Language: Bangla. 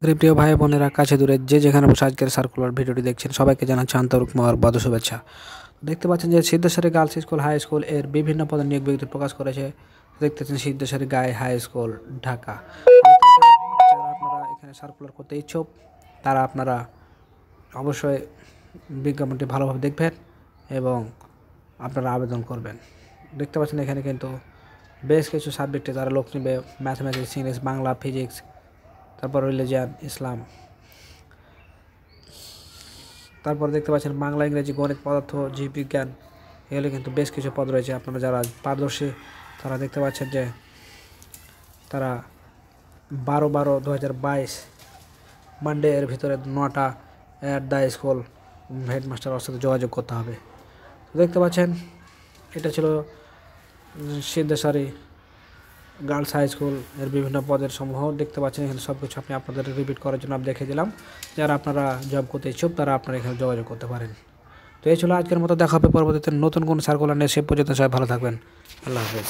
প্রিয় ভাই বোনেরা কাছে দূরে যে যেখানে বসে আজকের সার্কুলার ভিডিওটি দেখছেন সবাইকে জানাচ্ছি আন্তরিক মোবারকবাদ ও শুভেচ্ছা। দেখতে পাচ্ছেন যে Siddheswari girls school high school এর বিভিন্ন পদে নিয়োগ বিজ্ঞপ্তি প্রকাশ করেছে। দেখতে পাচ্ছেন Siddheswari girls high school Dhaka. যারা আপনারা এখানে সার্কুলার করতে ইচ্ছুক তারা আপনারা অবশ্যই বিজ্ঞাপনটি ভালোভাবে দেখবেন এবং আপনারা আবেদন করবেন। দেখতে পাচ্ছেন এখানে কিন্তু বেশ কিছু সাবজেক্টে তারা লোক নেবে, ম্যাথমেটিক্স, ইংলিশ, বাংলা, ফিজিক্স, তারপর রিলিজিয়ান, ইসলাম, তারপর দেখতে পাচ্ছেন বাংলা, ইংরেজি, গণিত, পদার্থ, জীববিজ্ঞান, এগুলো কিন্তু বেশ কিছু পদ রয়েছে। আপনারা যারা পারদর্শী তারা দেখতে পাচ্ছেন যে তারা 12/12/2022 মানডে এর ভিতরে 9টা অ্যাট দ্য স্কুল হেডমাস্টার ওর সাথে যোগাযোগ করতে হবে। দেখতে পাচ্ছেন এটা ছিল সিদ্ধেশ্বরী গার্লস হাই স্কুল এর বিভিন্ন পদের সমূহ। দেখতে পাচ্ছেন এখানে সব কিছু আমি আপনাদের রিপিট করার জন্য আমি দেখে দিলাম। যারা আপনারা জব করতে ইচ্ছুক তারা আপনারা এখানে যোগাযোগ করতে পারেন। তো এই ছিল আজকের মতো, দেখা হবে পরবর্তীতে নতুন কোন সার্কুলার নিয়ে। সে পর্যন্ত সবাই ভালো থাকবেন। আল্লাহ হাফেজ।